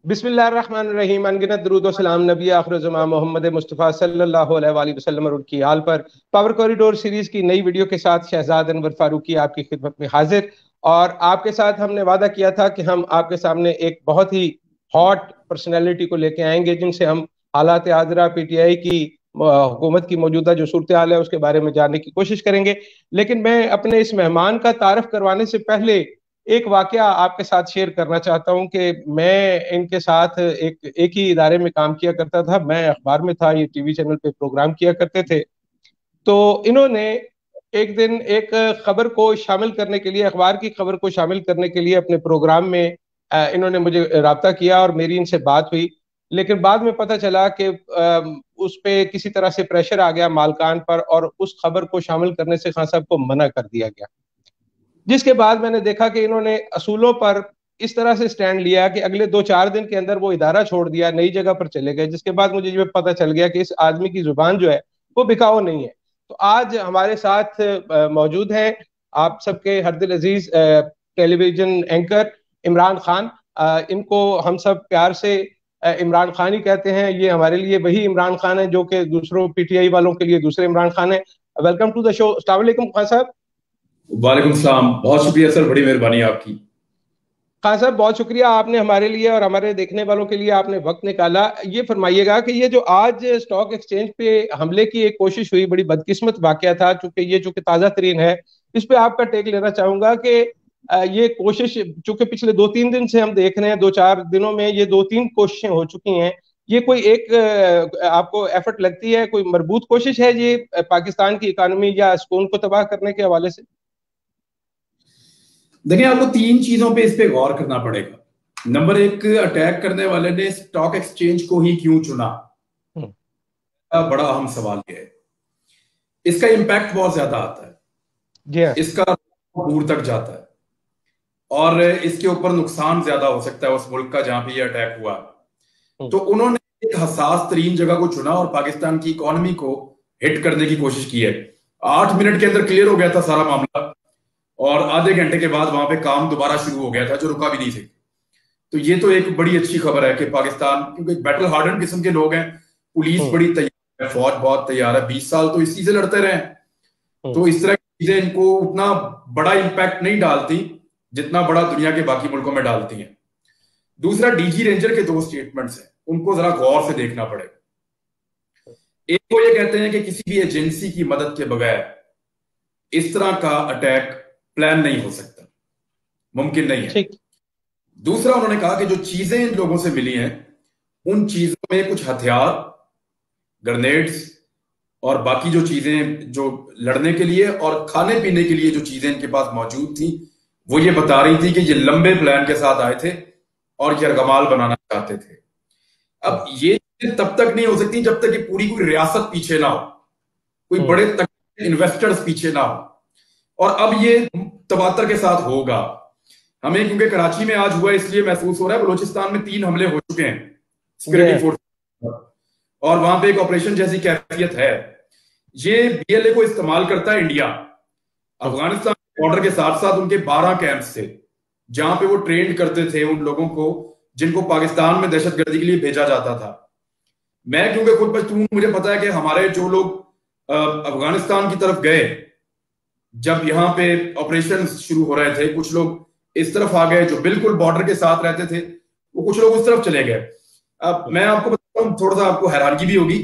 बिस्मिल्लाहिर्रहमानिर्रहीम। अनगिनत दुरूद व सलाम नबी आखिर ज़मां मोहम्मद मुस्तफ़ा सल्लल्लाहु अलैहि वसल्लम और उनकी आल पर। पावर कॉरिडोर सीरीज की नई वीडियो के साथ शहजाद अनवर फारूकी आपकी खिदमत में हाजिर। और आपके साथ हमने वादा किया था कि हम आपके सामने एक बहुत ही हॉट पर्सनैलिटी को लेके आएंगे, जिनसे हम हालात आजरा पीटीआई की हुकूमत की मौजूदा जो सूरत हाल है उसके बारे में जानने की कोशिश करेंगे। लेकिन मैं अपने इस मेहमान का तारफ करवाने से पहले एक वाकया आपके साथ शेयर करना चाहता हूं कि मैं इनके साथ एक ही इदारे में काम किया करता था। मैं अखबार में था, ये टीवी चैनल पे प्रोग्राम किया करते थे। तो इन्होंने एक दिन एक खबर को शामिल करने के लिए, अखबार की खबर को शामिल करने के लिए अपने प्रोग्राम में इन्होंने मुझे राब्ता किया और मेरी इनसे बात हुई। लेकिन बाद में पता चला कि उस पे किसी तरह से प्रेशर आ गया मालकान पर और उस खबर को शामिल करने से खान साहब को मना कर दिया गया। जिसके बाद मैंने देखा कि इन्होंने असूलों पर इस तरह से स्टैंड लिया कि अगले 2-4 दिन के अंदर वो इदारा छोड़ दिया, नई जगह पर चले गए। जिसके बाद मुझे ये पता चल गया कि इस आदमी की जुबान जो है वो बिकाऊ नहीं है। तो आज हमारे साथ मौजूद हैं आप सबके हरदिल अजीज टेलीविजन एंकर इमरान खान। इनको हम सब प्यार से इमरान खान ही कहते हैं। ये हमारे लिए वही इमरान खान है जो कि दूसरों पीटीआई वालों के लिए दूसरे इमरान खान है। Welcome to the show. अस्सलाम वालेकुम खान साहब। वालेकुम सलाम। बहुत शुक्रिया सर, बड़ी मेहरबानी आपकी। खान साहब बहुत शुक्रिया, आपने हमारे लिए और हमारे देखने वालों के लिए आपने वक्त निकाला। ये फरमाइएगा कि ये जो आज स्टॉक एक्सचेंज पे हमले की एक कोशिश हुई, बड़ी बदकिस्मत वाकया था, चूंकि ये चूंकि ताज़ा तरीन है, इस पे आपका टेक लेना चाहूंगा कि ये कोशिश चूंकि पिछले 2-3 दिन से हम देख रहे हैं, 2-4 दिनों में ये 2-3 कोशिशें हो चुकी हैं। ये कोई एक आपको एफर्ट लगती है, कोई मजबूत कोशिश है ये पाकिस्तान की इकानमी या सुकून को तबाह करने के हवाले से? देखिए, आपको तीन चीजों पे इस पे गौर करना पड़ेगा। नंबर एक, अटैक करने वाले ने स्टॉक एक्सचेंज को ही क्यों चुना? बड़ा अहम सवाल ये है। इसका इम्पैक्ट बहुत ज्यादा आता है, इसका दूर तक जाता है और इसके ऊपर नुकसान ज्यादा हो सकता है उस मुल्क का जहां पे ये अटैक हुआ। तो उन्होंने एक हसास तरीन जगह को चुना और पाकिस्तान की इकोनॉमी को हिट करने की कोशिश की है। 8 मिनट के अंदर क्लियर हो गया था सारा मामला और आधे घंटे के बाद वहां पे काम दोबारा शुरू हो गया था, जो रुका भी नहीं थे। तो ये तो एक बड़ी अच्छी खबर है कि पाकिस्तान, क्योंकि बैटल हार्डन किस्म के लोग हैं, पुलिस बड़ी तैयार है, फौज बहुत तैयार है, 20 साल तो इसी से लड़ते रहे। तो इस तरह की चीजें इनको उतना बड़ा इंपैक्ट नहीं डालती जितना बड़ा दुनिया के बाकी मुल्कों में डालती हैं। दूसरा, डीजी रेंजर के 2 स्टेटमेंट्स हैं, उनको जरा गौर से देखना पड़ेगा। एक तो ये कहते हैं कि किसी भी एजेंसी की मदद के बगैर इस तरह का अटैक प्लान नहीं हो सकता, मुमकिन नहीं है। दूसरा, उन्होंने कहा कि जो चीजें इन लोगों से मिली हैं उन चीजों में कुछ हथियार, ग्रेनेड्स और बाकी जो चीजें जो लड़ने के लिए और खाने पीने के लिए जो चीजें इनके पास मौजूद थी, वो ये बता रही थी कि ये लंबे प्लान के साथ आए थे और यरगमाल बनाना चाहते थे। अब ये तब तक नहीं हो सकती जब तक कि पूरी कोई रियासत पीछे ना हो, कोई बड़े इन्वेस्टर्स पीछे ना हो। और अब ये तबातर के साथ होगा। हमें क्योंकि कराची में आज हुआ इसलिए महसूस हो रहा है, बलूचिस्तान में 3 हमले हो चुके हैं सिक्योरिटी फोर्स और वहां पे एक ऑपरेशन जैसी कैफियत है। ये बीएलए को इस्तेमाल करता है इंडिया। अफगानिस्तान बॉर्डर के साथ साथ उनके 12 कैंप्स थे जहां पे वो ट्रेन करते थे उन लोगों को जिनको पाकिस्तान में दहशतगर्दी के लिए भेजा जाता था। मैं क्योंकि खुद पश्तून, मुझे पता है कि हमारे जो लोग अफगानिस्तान की तरफ गए, जब यहाँ पे ऑपरेशन शुरू हो रहे थे, कुछ लोग इस तरफ आ गए जो बिल्कुल बॉर्डर के साथ रहते थे, वो कुछ लोग उस तरफ चले गए। अब मैं आपको बताता हूँ, थोड़ा सा आपको हैरानगी भी होगी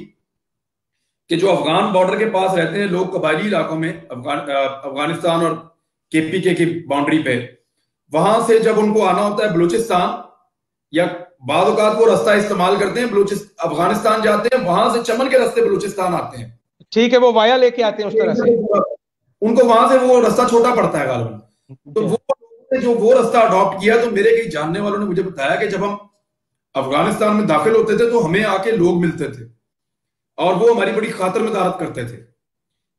कि जो अफगान बॉर्डर के पास रहते हैं लोग, कबायली इलाकों में, अफगानिस्तान और केपीके की बाउंड्री पे, वहां से जब उनको आना होता है बलूचिस्तान, या बाद औकात वो रास्ता इस्तेमाल करते हैं, अफगानिस्तान जाते हैं, वहां से चमन के रास्ते बलूचिस्तान आते हैं। ठीक है, वो वाया लेके आते हैं उस तरह से, उनको वहां से वो रास्ता छोटा पड़ता है गालिबन। तो वो रास्ता अडॉप्ट किया। तो मेरे कई जानने वालों ने मुझे बताया कि जब हम अफगानिस्तान में दाखिल होते थे तो हमें आके लोग मिलते थे और वो हमारी बड़ी खातर मदारत करते थे,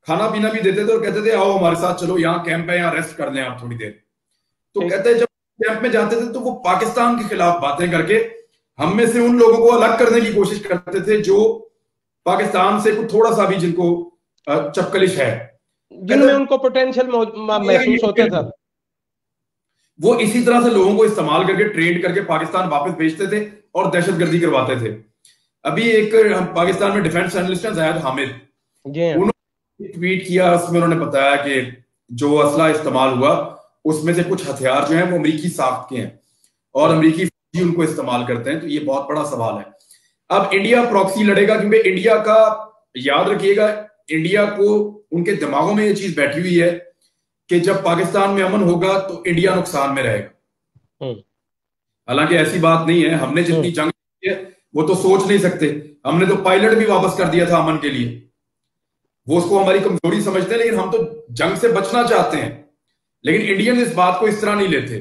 खाना पीना भी देते थे और कहते थे आओ हमारे साथ चलो, यहाँ कैंप है, यहाँ रेस्ट कर लें आप थोड़ी देर। तो कहते हैं जब कैंप में जाते थे तो वो पाकिस्तान के खिलाफ बातें करके हम में से उन लोगों को अलग करने की कोशिश करते थे जो पाकिस्तान से कुछ थोड़ा सा भी जिनको चपकलिश है, जिनमें उनको पोटेंशियल महसूस होता था। वो इसी तरह से लोगों को इस्तेमाल करके ट्रेड करके पाकिस्तान वापस भेजते थे और दहशतगर्दी करवाते थे। अभी एक पाकिस्तान में डिफेंस एनालिस्ट है जायद हामिद, उन्होंने ट्वीट किया, उसमें उन्होंने बताया कि जो असला इस्तेमाल हुआ उसमें से कुछ हथियार जो हैं वो अमेरिकी साख्त के हैं और अमेरिकी फौजी उनको इस्तेमाल करते हैं। तो ये बहुत बड़ा सवाल है। अब इंडिया प्रॉक्सी लड़ेगा, क्योंकि इंडिया का, याद रखिएगा, इंडिया को उनके दिमागों में ये चीज बैठी हुई है कि जब पाकिस्तान में अमन होगा तो इंडिया नुकसान में रहेगा। हालांकि ऐसी बात नहीं है। हमने जितनी जंग की है वो तो सोच नहीं सकते। हमने तो पायलट भी वापस कर दिया था अमन के लिए। वो उसको हमारी कमजोरी समझते हैं, लेकिन हम तो जंग से बचना चाहते हैं। लेकिन इंडियन इस बात को इस तरह नहीं लेते।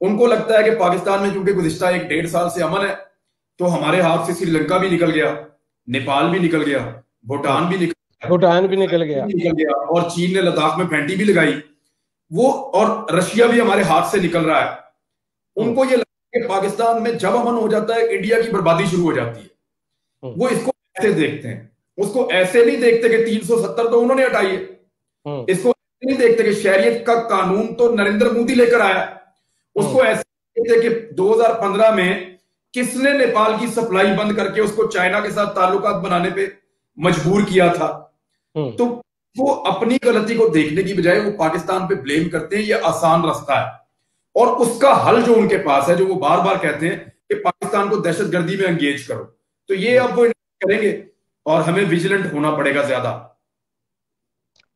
उनको लगता है कि पाकिस्तान में क्योंकि गुज़िश्ता 1-1.5 साल से अमन है तो हमारे हाथ से श्रीलंका भी निकल गया, नेपाल भी निकल गया, भूटान भी निकल गया और चीन ने लद्दाख में फैंटी भी लगाई वो, और रशिया भी हमारे हाथ से निकल रहा है। उनको ये लगता है कि पाकिस्तान में जब अमन हो जाता है इंडिया की बर्बादी शुरू हो जाती है। वो इसको ऐसे देखते हैं, उसको ऐसे नहीं देखते कि 370 तो उन्होंने हटाई है। इसको नहीं देखते कि शहरियत का कानून तो नरेंद्र मोदी लेकर आया। उसको ऐसे देखते कि 2015 में किसने नेपाल की सप्लाई बंद करके उसको चाइना के साथ ताल्लुकात बनाने पे मजबूर किया था। तो वो अपनी गलती को देखने की बजाय वो पाकिस्तान पे ब्लेम करते हैं। ये आसान रास्ता है और उसका हल जो उनके पास है, जो वो बार बार कहते हैं कि पाकिस्तान को दहशतगर्दी में एंगेज करो, तो ये अब वो करेंगे और हमें विजिलेंट होना पड़ेगा ज्यादा।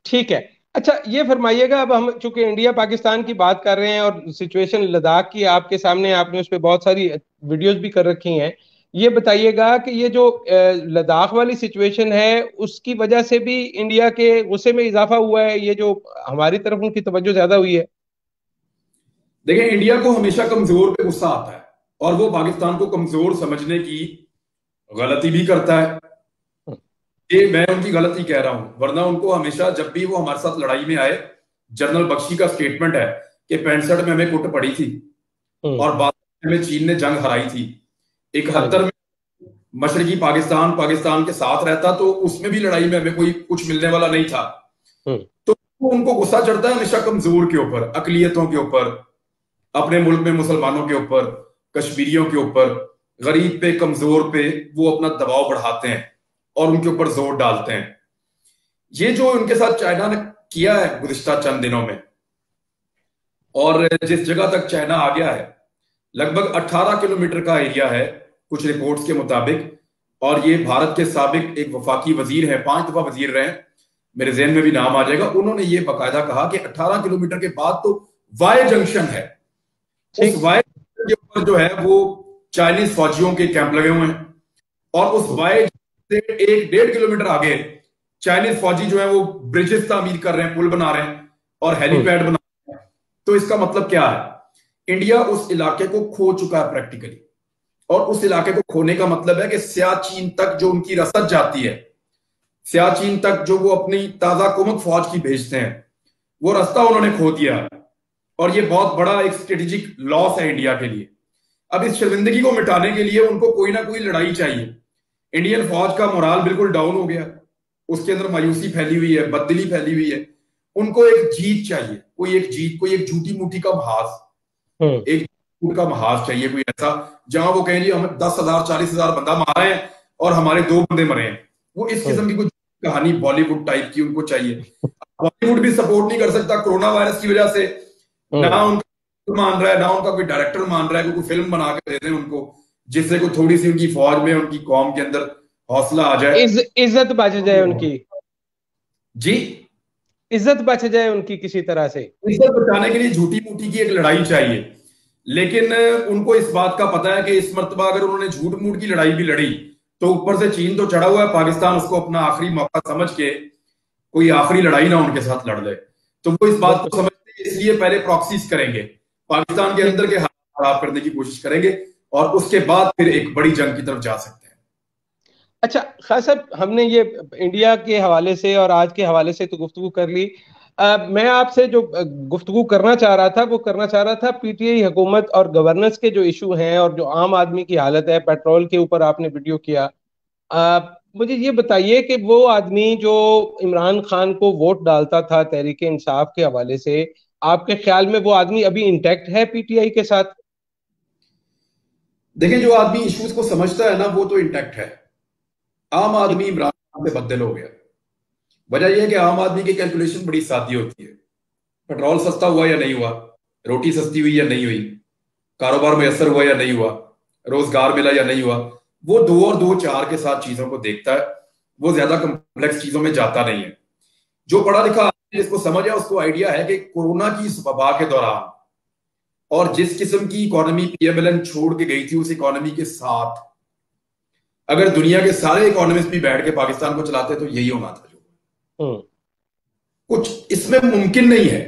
ठीक है। अच्छा, ये फरमाइएगा, अब हम चूंकि इंडिया पाकिस्तान की बात कर रहे हैं और सिचुएशन लद्दाख की आपके सामने, आपने उस पर बहुत सारी वीडियोस भी कर रखी हैं, ये बताइएगा कि ये जो लद्दाख वाली सिचुएशन है उसकी वजह से भी इंडिया के गुस्से में इजाफा हुआ है, ये जो हमारी तरफ उनकी तवज्जो ज्यादा हुई है? देखिए, इंडिया को हमेशा कमजोर पे गुस्सा आता है और वो पाकिस्तान को कमजोर समझने की गलती भी करता है। ये मैं उनकी गलती कह रहा हूं, वरना उनको हमेशा जब भी वो हमारे साथ लड़ाई में आए, जनरल बख्शी का स्टेटमेंट है कि 65 में हमें कुट पड़ी थी और 62 में चीन ने जंग हराई थी। 71 में मशरकी पाकिस्तान के साथ रहता तो उसमें भी लड़ाई में हमें कोई कुछ मिलने वाला नहीं था। तो उनको गुस्सा चढ़ता है हमेशा कमजोर के ऊपर, अकलियतों के ऊपर, अपने मुल्क में मुसलमानों के ऊपर, कश्मीरियों के ऊपर, गरीब पे, कमजोर पे वो अपना दबाव बढ़ाते हैं और उनके ऊपर जोर डालते हैं। ये जो उनके साथ चाइना ने किया है गुज़िश्ता चंद दिनों में, और जिस जगह तक चाइना आ गया है, लगभग 18 किलोमीटर का एरिया है कुछ रिपोर्ट्स के मुताबिक। और ये भारत के साबिक एक वफाकी वजीर है, 5 दफा वजीर रहे, मेरे जहन में भी नाम आ जाएगा, उन्होंने ये बाकायदा कहा कि 18 किलोमीटर के बाद तो वाई जंक्शन है। उस वाई के ऊपर जो है वो चाइनीज फौजियों के कैंप लगे हुए हैं और उस वाई से 1-1.5 किलोमीटर आगे चाइनीज फौजी जो है वो ब्रिजेस तामीर कर रहे हैं, पुल बना रहे हैं और हेलीपैड बना रहे हैं। तो इसका मतलब क्या है? इंडिया उस इलाके को खो चुका है प्रैक्टिकली, और उस इलाके को खोने का मतलब है कि सियाचिन तक जो उनकी रसद जाती है, सियाचिन तक जो वो अपनी ताजा कुमक फौज की भेजते हैं, वो रास्ता उन्होंने खो दिया है। और ये बहुत बड़ा एक स्ट्रेटेजिक लॉस है इंडिया के लिए। अब इस शर्मिंदगी को मिटाने के लिए उनको कोई ना कोई लड़ाई चाहिए। इंडियन फौज का मोराल बिल्कुल डाउन हो गया, उसके अंदर मायूसी फैली हुई है, बददिली फैली हुई है। उनको एक जीत चाहिए, कोई एक झूठी मूठी का महाज, एक का महाज चाहिए, कोई ऐसा जहां वो कहें जी हम 10,000 40,000 बंदा मारे हैं और हमारे 2 बंदे मरे हैं। वो इस किस्म की कुछ कहानी बॉलीवुड टाइप की उनको चाहिए। बॉलीवुड भी सपोर्ट नहीं कर सकता कोरोना वायरस की वजह से, ना उनका मान रहा है, ना उनका कोई डायरेक्टर मान रहा है, कोई फिल्म बना के दे दें उनको, जिससे कोई थोड़ी सी उनकी फौज में, उनकी कौम के अंदर हौसला आ जाए, इज्जत बच जाए उनकी। जी, इज्जत बच जाए उनकी किसी तरह से। इज्जत बचाने के लिए झूठी मूठी की एक लड़ाई चाहिए। लेकिन उनको इस बात का पता है कि इस मर्तबा अगर उन्होंने झूठ मूठ की लड़ाई भी लड़ी तो ऊपर से चीन तो चढ़ा हुआ है, पाकिस्तान उसको अपना आखिरी मौका समझ के कोई आखिरी लड़ाई ना उनके साथ लड़ ले। तो वो इस बात को समझते हैं, इसलिए पहले प्रॉक्सीज करेंगे, पाकिस्तान के अंदर के हालात खराब करने की कोशिश करेंगे और उसके बाद फिर एक बड़ी जंग की तरफ जा सकते हैं। अच्छा खान साहब, हमने ये इंडिया के हवाले से और आज के हवाले से तो गुफ्तगू कर ली। मैं आपसे जो गुफ्तगू करना चाह रहा था पीटीआई हुकूमत और गवर्नेंस के जो इशू हैं और जो आम आदमी की हालत है, पेट्रोल के ऊपर आपने वीडियो किया। मुझे ये बताइए कि वो आदमी जो इमरान खान को वोट डालता था तहरीक इंसाफ के हवाले से, आपके ख्याल में वो आदमी अभी इंटैक्ट है पीटीआई के साथ? देखें, जो आदमी इश्यूज को समझता है ना, वो तो इंटैक्ट है। आम आदमी इमरान खान से बददिल हो गया। वजह यह है कि आम आदमी की कैलकुलेशन बड़ी सादी होती है। पेट्रोल सस्ता हुआ या नहीं हुआ, रोटी सस्ती हुई या नहीं हुई, कारोबार मैसर हुआ या नहीं हुआ, रोजगार मिला या नहीं हुआ, वो दो और दो चार के साथ चीजों को देखता है। वो ज्यादा कम्प्लेक्स चीजों में जाता नहीं है। जो पढ़ा लिखा आदमी जिसको समझ है, उसको आइडिया है कि कोरोना की इस वबा के दौरान और जिस किस्म की इकोनॉमी पीएमएलएन छोड़ के गई थी, उस इकोनॉमी के साथ अगर दुनिया के सारे इकोनॉमिस्ट भी बैठ के पाकिस्तान को चलाते तो यही होना था। जो कुछ इसमें मुमकिन नहीं है।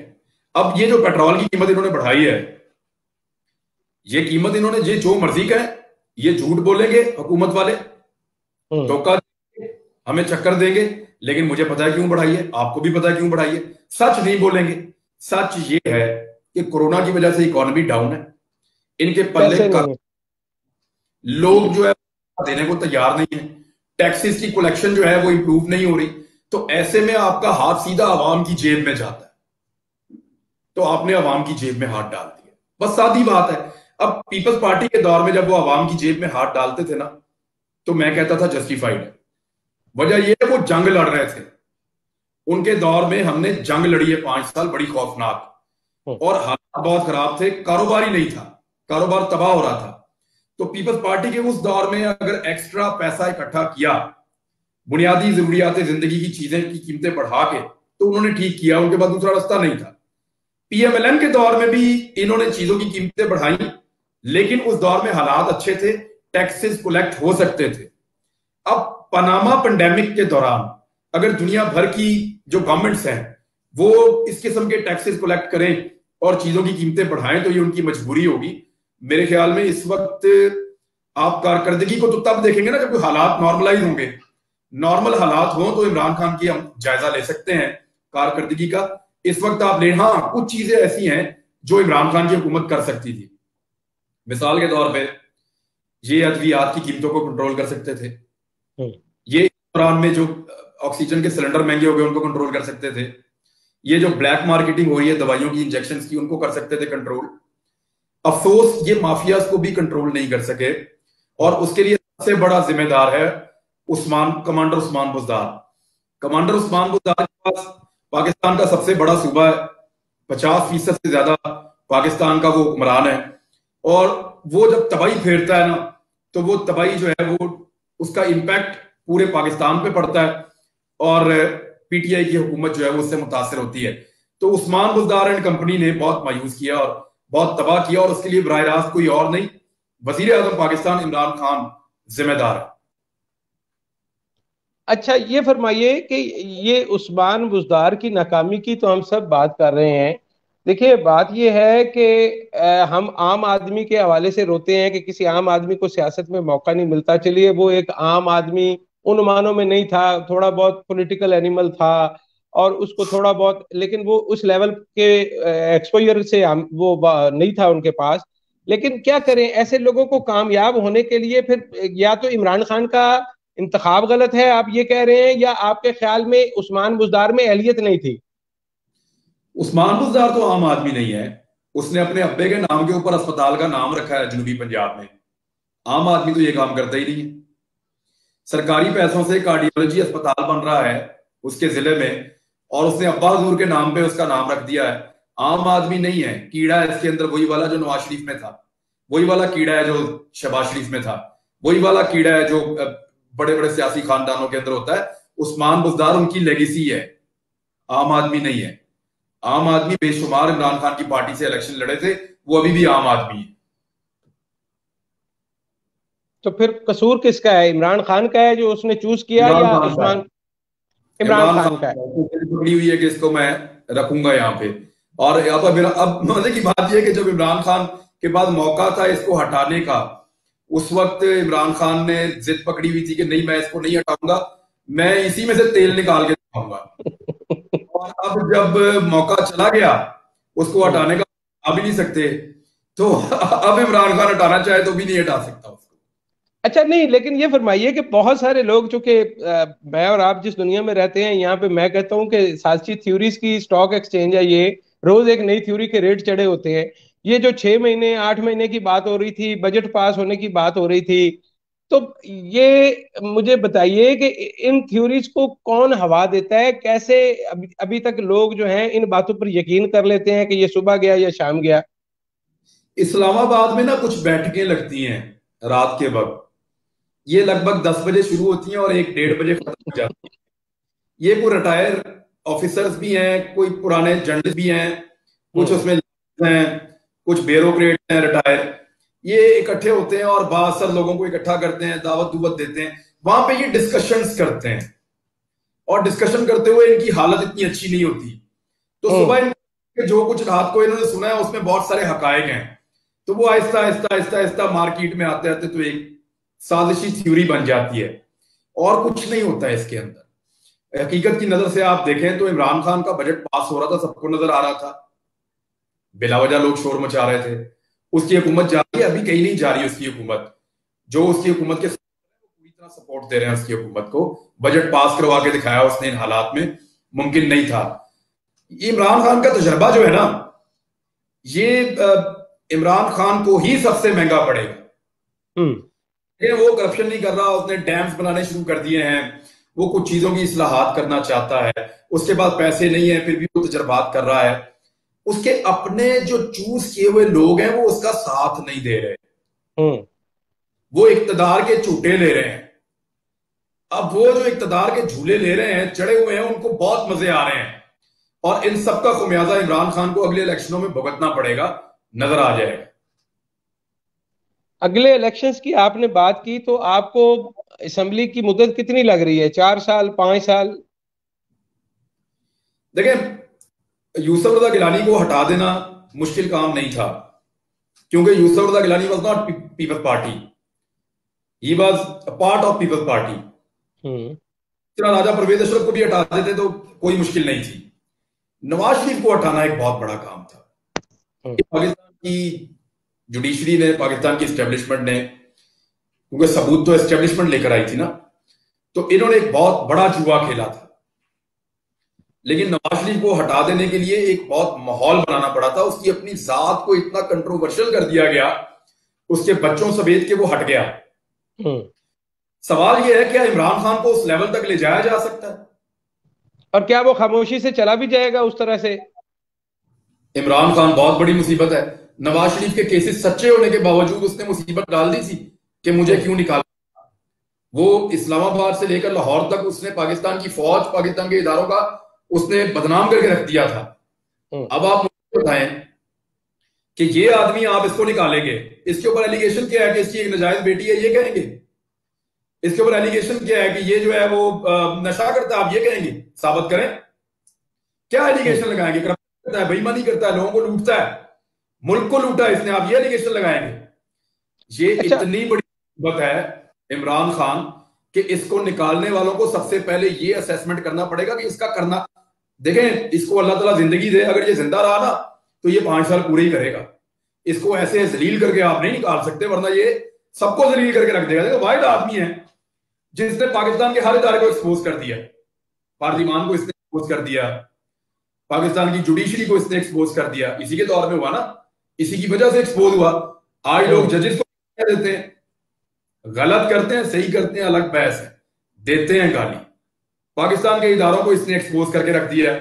अब ये जो पेट्रोल की कीमत इन्होंने बढ़ाई है, ये कीमत इन्होंने ये जो मर्जी करें, ये झूठ बोलेंगे हुकूमत वाले, धोखा देंगे, हमें चक्कर देंगे, लेकिन मुझे पता है क्यों बढ़ाई है, आपको भी पता है क्यों बढ़ाई है। सच नहीं बोलेंगे। सच ये है कि कोरोना की वजह से इकोनॉमी डाउन है, इनके पल्ले का लोग जो है देने को तैयार नहीं है, टैक्सेस की कलेक्शन जो है वो इंप्रूव नहीं हो रही। तो ऐसे में आपका हाथ सीधा आवाम की जेब में जाता है, तो आपने आवाम की जेब में हाथ डाल दिया। बस सादी बात है। अब पीपल्स पार्टी के दौर में जब वो आवाम की जेब में हाथ डालते थे ना, तो मैं कहता था जस्टिफाइड है। वजह यह है वो जंग लड़ रहे थे। उनके दौर में हमने जंग लड़ी है 5 साल, बड़ी खौफनाक, और हालात बहुत खराब थे, कारोबार ही नहीं था, कारोबार तबाह हो रहा था। तो पीपल्स पार्टी के उस दौर में अगर एक्स्ट्रा पैसा इकट्ठा किया, बुनियादी जरूरियात जिंदगी की चीजें की कीमतें बढ़ा के, तो उन्होंने ठीक किया। उनके पास दूसरा रास्ता नहीं था। पीएमएलएन के दौर में भी इन्होंने चीजों की कीमतें बढ़ाई, लेकिन उस दौर में हालात अच्छे थे, टैक्सेस कलेक्ट हो सकते थे। अब पनामा पेंडेमिक के दौरान अगर दुनिया भर की जो गवर्नमेंट्स हैं वो इस किस्म के टैक्सेस कलेक्ट करें और चीजों की कीमतें बढ़ाएं, तो ये उनकी मजबूरी होगी। मेरे ख्याल में इस वक्त आप कारकर्दगी को तो तब देखेंगे ना जब कोई हालात नॉर्मलाइज होंगे। नॉर्मल हालात हों तो इमरान खान की हम जायजा ले सकते हैं कारकर्दगी का। इस वक्त आप ले, हाँ कुछ चीजें ऐसी हैं जो इमरान खान की हुकूमत कर सकती थी। मिसाल के तौर पे ये अद्वियात की कीमतों को कंट्रोल कर सकते थे, ये दौरान में जो ऑक्सीजन के सिलेंडर महंगे हो गए उनको कंट्रोल कर सकते थे, ये जो ब्लैक मार्केटिंग हो रही है दवाइयों की, इंजेक्शन की, उनको कर सकते थे कंट्रोल। अफसोस ये माफियाज को भी कंट्रोल नहीं कर सके, और उसके लिए सबसे बड़ा जिम्मेदार है कमांडर उस्मान बुज़दार। कमांडर उस्मान बुज़दार के पास पाकिस्तान का सबसे बड़ा सूबा है, 50% से ज्यादा पाकिस्तान का वो हुक्मरान है, और वो जब तबाही फेरता है ना, तो वो तबाही जो है वो उसका इंपैक्ट पूरे पाकिस्तान पे पड़ता है, और पीटीआई की हुकूमत जो है वो उससे मुतासर होती है। तो उस्मान बुज़दार एंड कंपनी ने बहुत मायूस किया और बहुत तबाह किया, और उसके लिए बराह रास्त कोई और नहीं, वजीर आजम पाकिस्तान इमरान खान जिम्मेदार है। अच्छा, ये फरमाइए कि ये उस्मान बुज़दार की नाकामी की तो हम सब बात कर रहे हैं। देखिए, बात ये है कि हम आम आदमी के हवाले से रोते हैं कि किसी आम आदमी को सियासत में मौका नहीं मिलता। चलिए, वो एक आम आदमी उन मानों में नहीं था, थोड़ा बहुत पॉलिटिकल एनिमल था, और उसको थोड़ा बहुत, लेकिन वो उस लेवल के एक्सपोजर से वो नहीं था उनके पास। लेकिन क्या करें, ऐसे लोगों को कामयाब होने के लिए फिर या तो इमरान खान का इंतखाब गलत है, आप ये कह रहे हैं, या आपके ख्याल में उस्मान बुज़दार में अहलियत नहीं थी? उस्मान बुज़दार तो आम आदमी नहीं है। उसने अपने अब्बे के नाम के ऊपर अस्पताल का नाम रखा है जनूबी पंजाब में। आम आदमी तो ये काम करता ही नहीं है। सरकारी पैसों से कार्डियोलॉजी अस्पताल बन रहा है उसके जिले में, और उसने अब्बा हजूर के नाम पे उसका नाम रख दिया है। आम आदमी नहीं है, कीड़ा है इसके अंदर, वही वाला जो नवाज शरीफ में था, वही वाला कीड़ा है जो शहबाज शरीफ में था, वही वाला कीड़ा है जो बड़े बड़े सियासी खानदानों के अंदर होता है। उस्मान बुज़दार उनकी लेगेसी है, आम आदमी नहीं है। आम आदमी बेशुमार इमरान खान की पार्टी से इलेक्शन लड़े थे, वो अभी भी आम आदमी है। तो फिर कसूर किसका है? इमरान खान का है जो उसने चूज किया, इमरान या खान का उस्मान? है। इमरान इमरान खान खान का है। पकड़ी हुई है कि इसको मैं रखूंगा यहाँ पे। और यहाँ पर मेरा अब मजे की बात यह है कि जब इमरान खान के पास मौका था इसको हटाने का, उस वक्त इमरान खान ने जिद पकड़ी हुई थी कि नहीं, मैं इसको नहीं हटाऊंगा, मैं इसी में से तेल निकाल के दिखाऊंगा। और अब जब मौका चला गया उसको हटाने का, आ भी नहीं सकते, तो अब इमरान खान हटाना चाहे तो भी नहीं हटा सकता उसको। अच्छा, नहीं, लेकिन ये फरमाइए कि बहुत सारे लोग, चूंकि मैं और आप जिस दुनिया में रहते हैं, यहाँ पे मैं कहता हूँ कि साची थ्योरीज की स्टॉक एक्सचेंज है, ये रोज एक नई थ्योरी के रेट चढ़े होते हैं। ये जो 6 महीने 8 महीने की बात हो रही थी, बजट पास होने की बात हो रही थी, तो ये मुझे बताइए कि इन थ्योरीज को कौन हवा देता है? कैसे अभी तक लोग जो हैं इन बातों पर यकीन कर लेते हैं कि ये सुबह गया या शाम गया? इस्लामाबाद में ना कुछ बैठकें लगती हैं रात के वक्त। ये लगभग 10 बजे शुरू होती हैं और 1 1:30 बजे खत्म हो जाती है। ये कोई रिटायर ऑफिसर्स भी हैं, कोई पुराने जर्नलिस्ट भी हैं, कुछ उसमें हैं, कुछ ब्यूरोक्रेट हैं रिटायर। ये इकट्ठे होते हैं और बासर लोगों को इकट्ठा करते हैं, दावत दुवत देते हैं, वहां पे ये डिस्कशंस करते हैं। और डिस्कशन करते हुए इनकी हालत इतनी अच्छी नहीं होती। तो सुबह जो कुछ रात को इन्होंने सुना है उसमें बहुत सारे हकायक हैं। तो वो आहिस्ता आहिस्ता आहिस्ता आहिस्ता मार्केट में आते आते तो एक साजिशी थ्योरी बन जाती है, और कुछ नहीं होता है इसके अंदर। हकीकत की नजर से आप देखें तो इमरान खान का बजट पास हो रहा था, सबको नजर आ रहा था, बिला वजह लोग शोर मचा रहे थे। उसकी हुकूमत जा रही है, अभी कहीं नहीं जा रही उसकी हुकूमत। जो उसकी हुकूमत के पूरी तरह सपोर्ट दे रहे हैं उसकी हुकूमत को। बजट पास करवा के दिखाया उसने इन हालात में, मुमकिन नहीं था। इमरान खान का तजर्बा जो है ना, ये इमरान खान को ही सबसे महंगा पड़ेगा। लेकिन वो करप्शन नहीं कर रहा, उसने डैम्स बनाने शुरू कर दिए हैं, वो कुछ चीजों की इस्लाहात करना चाहता है, उसके पास पैसे नहीं है फिर भी वो तजर्बात कर रहा है। उसके अपने जो चूज किए हुए लोग हैं वो उसका साथ नहीं दे रहे, वो इक्तदार के झूठे ले रहे हैं। अब वो जो इक्तदार के झूले ले रहे हैं, चढ़े हुए हैं, उनको बहुत मजे आ रहे हैं, और इन सब का खुमियाजा इमरान खान को अगले इलेक्शनों में भुगतना पड़ेगा, नजर आ जाएगा। अगले इलेक्शंस की आपने बात की, तो आपको असेंबली की मुद्दत कितनी लग रही है? 4 साल, 5 साल? देखिए, यूसुफ रजा गिलानी को हटा देना मुश्किल काम नहीं था, क्योंकि Yusuf Raza Gilani was not Peoples Party, he was a part of Peoples Party. Raja Pervez Ashraf को भी हटा देते तो कोई मुश्किल नहीं थी। नवाज शरीफ को हटाना एक बहुत बड़ा काम था। पाकिस्तान की जुडिशरी ने, पाकिस्तान की एस्टेब्लिशमेंट ने, क्योंकि सबूत तो एस्टेब्लिशमेंट लेकर आई थी ना, तो इन्होंने एक बहुत बड़ा जुआ खेला था। लेकिन नवाज शरीफ को हटा देने के लिए एक बहुत माहौल बनाना पड़ा था। उसकी अपनी जात को इतना कंट्रोवर्शियल कर दिया गया, उसके बच्चों समेत के वो हट गया। सवाल यह है, क्या इमरान खान को उस लेवल तक ले जाया जा सकता है? और क्या वो खामोशी से चला भी जाएगा उस तरह से? इमरान खान बहुत बड़ी मुसीबत है। नवाज शरीफ के केसेस सच्चे होने के बावजूद उसने मुसीबत डाल दी थी कि मुझे क्यों निकाला। वो इस्लामाबाद से लेकर लाहौर तक उसने पाकिस्तान की फौज, पाकिस्तान के इदारों का उसने बदनाम करके रख दिया था। अब आप मुझे बताएं कि ये आदमी, आप इसको निकालेंगे, इसके ऊपर एलिगेशन क्या है कि इसकी एक नाजायज बेटी है, ये कहेंगे? इसके ऊपर एलिगेशन क्या है कि ये जो है वो नशा करता है, आप ये कहेंगे? साबित करें, क्या एलिगेशन लगाएंगे? करप्शन करता है, बेईमानी करता है, लोगों को लूटता है, मुल्क को लूटा इसने, आप ये एलिगेशन लगाएंगे? ये इतनी बड़ी मुसीबत है इमरान खान कि इसको निकालने वालों को सबसे पहले ये असेसमेंट करना पड़ेगा कि इसका करना। देखें, इसको अल्लाह ताला जिंदगी दे, अगर ये जिंदा रहा ना तो ये 5 साल पूरे ही करेगा। इसको ऐसे जलील करके आप नहीं निकाल सकते, वरना ये सबको जलील करके रख देगा। देखो, वाहिद आदमी है जिसने पाकिस्तान के हर इदारे को एक्सपोज कर दिया, पार्लिमान को इसने एक्सपोज कर दिया, पाकिस्तान की जुडिशरी को इसने एक्सपोज कर दिया। इसी के दौर में हुआ ना, इसी की वजह से एक्सपोज हुआ। आज लोग जजेस को कह देते हैं, गलत करते हैं, सही करते हैं, अलग बहस है, देते हैं गाली। पाकिस्तान के इदारों को इसने एक्सपोज करके रख दिया,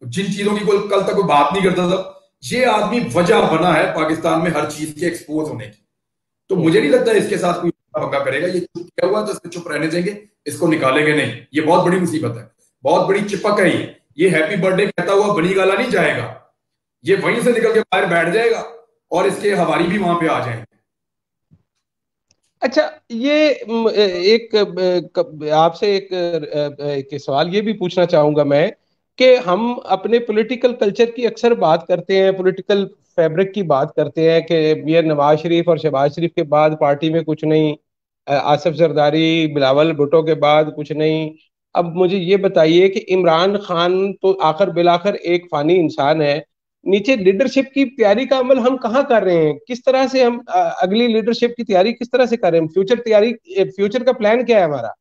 जिन चीजों की कोई कल तक कोई बात नहीं करता था। ये आदमी वजह बना है पाकिस्तान में हर चीज के एक्सपोज होने की। तो मुझे नहीं लगता इसके साथ कोई पंगा करेगा। ये चुप किया हुआ तो इसको चुप रहने देंगे, इसको निकालेंगे नहीं। ये बहुत बड़ी मुसीबत है, बहुत बड़ी चिपक है। ये हैप्पी बर्थडे कहता हुआ बनी गाला नहीं जाएगा, ये वहीं से निकल के बाहर बैठ जाएगा और इसके हवारी भी वहां पे आ जाएंगे। अच्छा, ये एक आपसे एक सवाल ये भी पूछना चाहूंगा मैं कि हम अपने पॉलिटिकल कल्चर की अक्सर बात करते हैं, पॉलिटिकल फैब्रिक की बात करते हैं कि मियां नवाज शरीफ और शहबाज शरीफ के बाद पार्टी में कुछ नहीं, आसिफ जरदारी, बिलावल भुट्टो के बाद कुछ नहीं। अब मुझे ये बताइए कि इमरान खान तो आखिर बिलाखिर एक फानी इंसान है, नीचे लीडरशिप की तैयारी का अमल हम कहाँ कर रहे हैं? किस तरह से हम अगली लीडरशिप की तैयारी किस तरह से कर रहे हैं? फ्यूचर तैयारी, फ्यूचर का प्लान क्या है हमारा?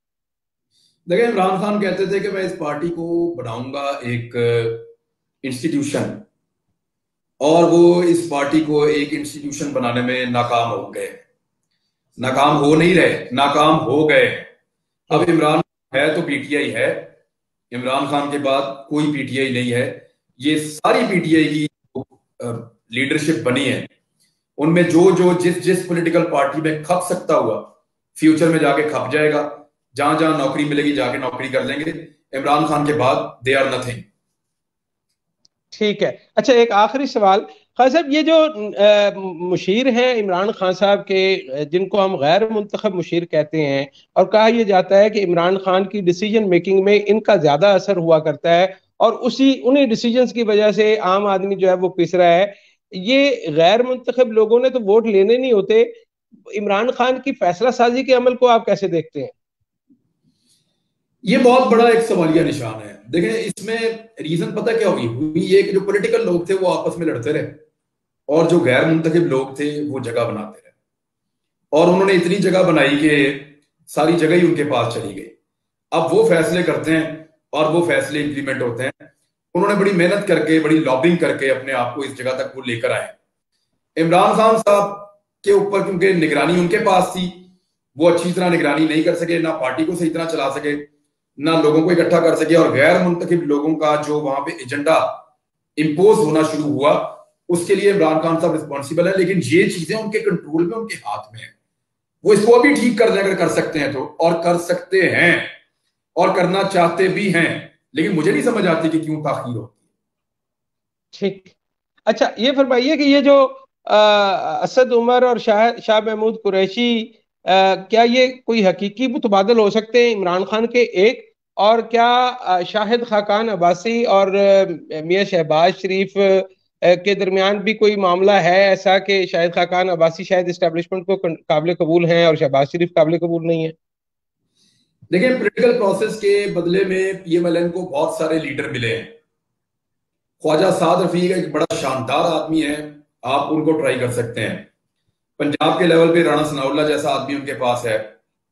देखिए, इमरान खान कहते थे कि मैं इस पार्टी को बनाऊंगा एक इंस्टीट्यूशन, और वो इस पार्टी को एक इंस्टीट्यूशन बनाने में नाकाम हो गए, नाकाम हो नहीं रहे, नाकाम हो गए। अब इमरान है तो पीटीआई है, इमरान खान के बाद कोई पीटीआई नहीं है। ये सारी पीटीआई की लीडरशिप बनी है, उनमें जो जो जिस जिस पॉलिटिकल पार्टी में खप सकता हुआ फ्यूचर में जाके खप जाएगा, जहां जहां नौकरी मिलेगी जाके नौकरी कर लेंगे। इमरान खान के बाद दे आर नथिंग। ठीक है। अच्छा, एक आखिरी सवाल। खान साहब, ये जो मुशीर हैं इमरान खान साहब के, जिनको हम गैर मुंतखब मुशीर कहते हैं, और कहा यह जाता है कि इमरान खान की डिसीजन मेकिंग में इनका ज्यादा असर हुआ करता है और उन्हीं डिसीजंस की वजह से आम आदमी जो है वो पिस रहा है, ये गैर मुंतखब लोगों ने तो वोट लेने नहीं होते। इमरान खान की फैसला साजी के अमल को आप कैसे देखते हैं? ये बहुत बड़ा एक सवालिया निशान है। देखें, इसमें रीजन पता क्या हुई ये कि जो पॉलिटिकल लोग थे वो आपस में लड़ते रहे और जो गैर मुंतखब लोग थे वो जगह बनाते रहे, और उन्होंने इतनी जगह बनाई कि सारी जगह ही उनके पास चली गई। अब वो फैसले करते हैं और वो फैसले इंप्लीमेंट होते हैं। उन्होंने बड़ी मेहनत करके, बड़ी लॉबिंग करके अपने आप को इस जगह तक वो लेकर आए। इमरान खान साहब के ऊपर क्योंकि निगरानी उनके पास थी, वो अच्छी तरह निगरानी नहीं कर सके, ना पार्टी को सही तरह चला सके, ना लोगों को इकट्ठा कर सके, और गैर मुंतखब लोगों का जो वहां पे एजेंडा इंपोज होना शुरू हुआ, उसके लिए इमरान खान साहब रिस्पॉन्सिबल है। लेकिन ये चीजें उनके कंट्रोल में, उनके हाथ में है। वो इसको अभी ठीक कर दें अगर कर सकते हैं तो, और कर सकते हैं और करना चाहते भी हैं। लेकिन मुझे नहीं समझ आती कि क्यों ताखीर होती है। ठीक। अच्छा, ये फरमाइए कि ये जो असद उमर और शाह महमूद कुरैशी, क्या ये कोई हकीकी मुतबादल हो सकते हैं इमरान खान के? एक और क्या शाहिद खाकान अब्बासी और मियां शहबाज शरीफ के दरमियान भी कोई मामला है ऐसा कि शाहिद खाकान अब्बासी शायद इस्टेब्लिशमेंट को काबिल कबूल हैं और शहबाज शरीफ काबिल कबूल नहीं है? देखिए, पॉलिटिकल प्रोसेस के बदले में पीएमएलएन को बहुत सारे लीडर मिले हैं। ख्वाजा साद रफीक एक बड़ा शानदार आदमी है, आप उनको ट्राई कर सकते हैं। पंजाब के लेवल पे राणा सनाउल्लाह जैसा आदमी उनके पास है,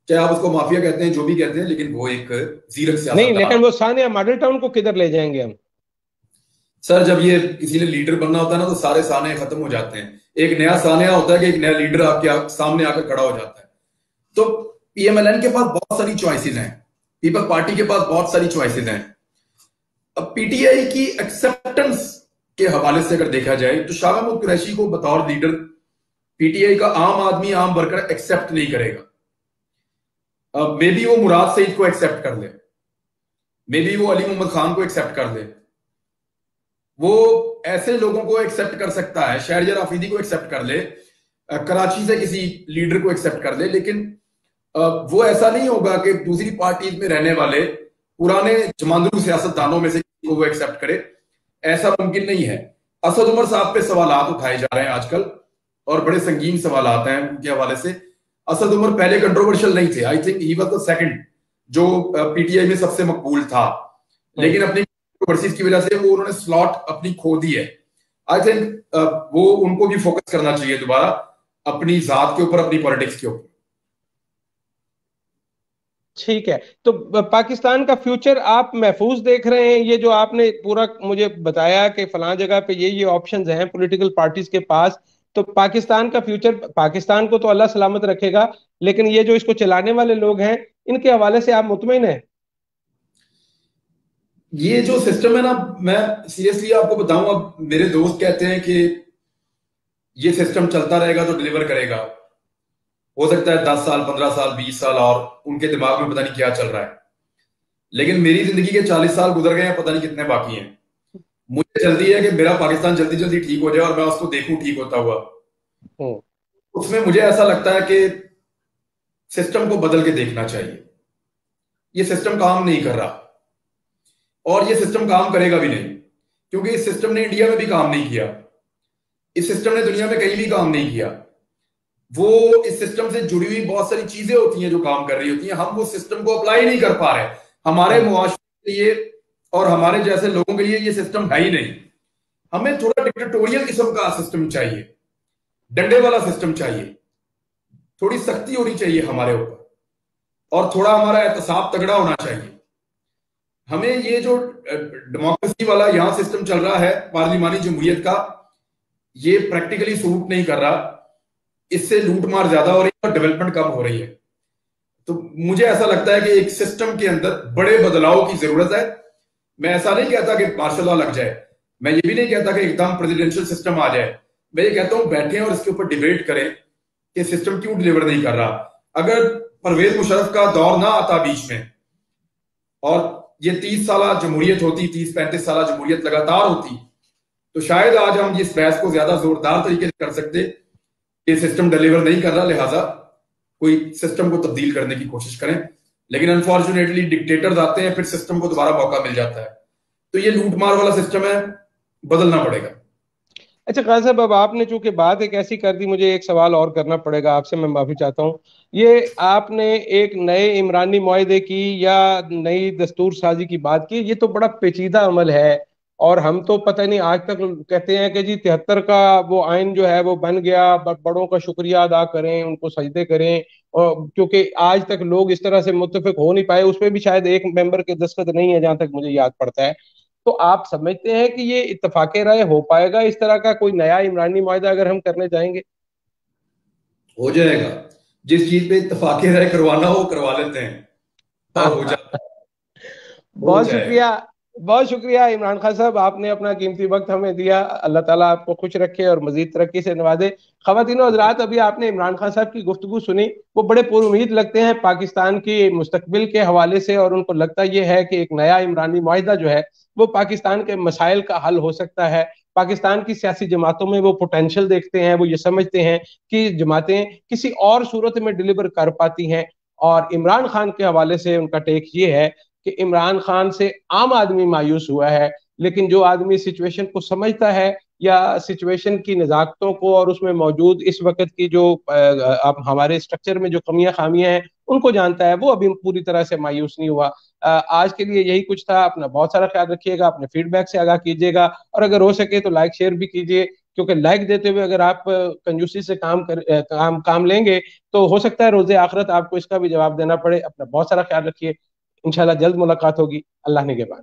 चाहे आप उसको माफिया कहते हैं जो भी कहते हैं, लेकिन वो एक जीरक नहीं, सियासतदान। लेकिन वो सानिया मॉडल टाउन को किधर ले जाएंगे हम? सर, जब ये किसी ने लीडर बनना होता है ना तो सारे साने खत्म हो जाते हैं। एक नया सानिया होता है कि एक नया लीडर आपके सामने आकर खड़ा हो जाता है। तो पीएमएलएन के पास बहुत सारी चॉइसेस हैं, पीपल पार्टी के पास बहुत सारी चॉइसेस हैं। अब पीटीआई की एक्सेप्टेंस के हवाले से अगर देखा जाए तो शाह महमूद कुरैशी को बतौर लीडर पीटीआई का आम आदमी, आम वर्कर एक्सेप्ट नहीं करेगा। मे बी वो मुराद सईद को एक्सेप्ट कर ले, मे बी वो अली मोहम्मद खान को एक्सेप्ट कर ले, वो ऐसे लोगों को एक्सेप्ट कर सकता है, शहरयार आफरीदी को एक्सेप्ट कर ले, कराची से किसी लीडर को एक्सेप्ट कर ले। लेकिन वो ऐसा नहीं होगा कि दूसरी पार्टीज में रहने वाले पुराने जमांदरू सियासतदानों में से किसी को वो एक्सेप्ट करे, ऐसा मुमकिन नहीं है। असद उमर साहब पे सवाल उठाए जा रहे हैं आजकल, और बड़े संगीन सवाल आते हैं उनके हवाले से। असद उमर पहले कंट्रोवर्शियल नहीं थे, I think he was the second जो पीटीआई में सबसे मकबूल था, लेकिन अपनी कंट्रोवर्सीज की वजह से वो उन्होंने स्लॉट अपनी खो दी है। आई थिंक वो उनको भी फोकस करना चाहिए दोबारा अपनी जात के ऊपर, अपनी पॉलिटिक्स के ऊपर। ठीक है। तो पाकिस्तान का फ्यूचर आप महफूज देख रहे हैं? ये जो आपने पूरा मुझे बताया कि फलां जगह पे ये ऑप्शंस हैं पॉलिटिकल पार्टीज के पास, तो पाकिस्तान का फ्यूचर, पाकिस्तान को तो अल्लाह सलामत रखेगा, लेकिन ये जो इसको चलाने वाले लोग हैं इनके हवाले से आप मुतमईन हैं? ये जो सिस्टम है ना, मैं सीरियसली आपको बताऊं, अब मेरे दोस्त कहते हैं कि ये सिस्टम चलता रहेगा तो डिलीवर करेगा। हो सकता है 10 साल, 15 साल, 20 साल, और उनके दिमाग में पता नहीं क्या चल रहा है। लेकिन मेरी जिंदगी के 40 साल गुजर गए हैं, पता नहीं कितने बाकी हैं। मुझे जल्दी है कि मेरा पाकिस्तान जल्दी जल्दी ठीक हो जाए और मैं उसको देखूं ठीक होता हुआ। उसमें मुझे ऐसा लगता है कि सिस्टम को बदल के देखना चाहिए। ये सिस्टम काम नहीं कर रहा और ये सिस्टम काम करेगा भी नहीं, क्योंकि इस सिस्टम ने इंडिया में भी काम नहीं किया, इस सिस्टम ने दुनिया में कहीं भी काम नहीं किया। वो इस सिस्टम से जुड़ी हुई बहुत सारी चीजें होती हैं जो काम कर रही होती हैं, हम वो सिस्टम को अप्लाई नहीं कर पा रहे। हमारे मुआशरे के लिए और हमारे जैसे लोगों के लिए ये सिस्टम है ही नहीं। हमें थोड़ा डिक्टेटोरियल किस्म का सिस्टम चाहिए, डंडे वाला सिस्टम चाहिए, थोड़ी सख्ती होनी चाहिए हमारे ऊपर, और थोड़ा हमारा एहतसाब तगड़ा होना चाहिए। हमें ये जो डेमोक्रेसी वाला यहां सिस्टम चल रहा है पार्लिमानी जमहूरियत का, ये प्रैक्टिकली सूट नहीं कर रहा, इससे लूट मार ज्यादा हो रही है और डेवलपमेंट कम हो रही है। तो मुझे ऐसा लगता है कि एक सिस्टम के अंदर बड़े बदलाव की जरूरत है। मैं ऐसा नहीं कहता कि मार्शल लॉ लग जाए, मैं ये भी नहीं कहता कि एकदम प्रेसिडेंशियल सिस्टम आ जाए। मैं ये कहता हूं बैठे और इसके ऊपर डिबेट करें कि सिस्टम क्यों डिलीवर नहीं कर रहा। अगर परवेज मुशर्रफ का दौर ना आता बीच में और ये 30 साल जमहूरियत होती, 30-35 साल जमहूरियत लगातार होती, तो शायद आज हम इस बहस को ज्यादा जोरदार तरीके से कर सकते कि सिस्टम डिलीवर नहीं कर रहा, लिहाजा कोई सिस्टम को तब्दील करने की कोशिश करें। लेकिन अनफॉर्चुनेटली डिक्टेटर्स आते हैं, फिर सिस्टम को दोबारा मौका मिल जाता है। तो ये लूट मार वाला सिस्टम है, बदलना पड़ेगा। अच्छा खान साहब, अब आपने चूंकि बात एक ऐसी कर दी, मुझे एक सवाल और करना पड़ेगा आपसे, मैं माफी चाहता हूँ। ये आपने एक नए इमरानी मुआहदे की या नई दस्तूर साजी की बात की, ये तो बड़ा पेचीदा अमल है। और हम तो पता नहीं आज तक कहते हैं कि जी 73 का वो आइन जो है वो बन गया, बड़ों का शुक्रिया अदा करें, उनको सजदे करें। और क्योंकि आज तक लोग इस तरह से मुत्तफिक हो नहीं पाए, उसमें भी शायद एक मेंबर के दस्तखत नहीं है जहां तक मुझे याद पड़ता है। तो आप समझते हैं कि ये इत्तफाक राय हो पाएगा, इस तरह का कोई नया इमरानी मुआहदा अगर हम करने जाएंगे? हो जाएगा, जिस चीज पे इत्तेफाक राय करवाना हो करवा लेते हैं और हो जाता है, हो बहुत जाएगा। शुक्रिया। बहुत शुक्रिया इमरान खान साहब, आपने अपना कीमती वक्त हमें दिया। अल्लाह ताला आपको खुश रखे और मजीद तरक्की से नवाजे। ख़वातीन और हज़रात, अभी आपने इमरान खान साहब की गुफ्तगू सुनी, वो बड़े पुरुमीद लगते हैं पाकिस्तान की मुस्तकबिल के हवाले से, और उनको लगता यह है कि एक नया इमरानी मुआहिदा जो है वो पाकिस्तान के मसाइल का हल हो सकता है। पाकिस्तान की सियासी जमातों में वो पोटेंशियल देखते हैं, वो ये समझते हैं कि जमातें किसी और सूरत में डिलीवर कर पाती हैं। और इमरान खान के हवाले से उनका टेक ये है कि इमरान खान से आम आदमी मायूस हुआ है, लेकिन जो आदमी सिचुएशन को समझता है या सिचुएशन की नज़ाकतों को और उसमें मौजूद इस वक्त की जो अब हमारे स्ट्रक्चर में जो कमियां खामियां हैं उनको जानता है, वो अभी पूरी तरह से मायूस नहीं हुआ। आज के लिए यही कुछ था। अपना बहुत सारा ख्याल रखिएगा, अपने फीडबैक से आगाह कीजिएगा, और अगर हो सके तो लाइक शेयर भी कीजिए, क्योंकि लाइक देते हुए अगर आप कंजूसी से काम लेंगे तो हो सकता है रोजे आखिरत आपको इसका भी जवाब देना पड़े। अपना बहुत सारा ख्याल रखिए। इंशाल्लाह जल्द मुलाकात होगी। अल्लाह ने के बाद।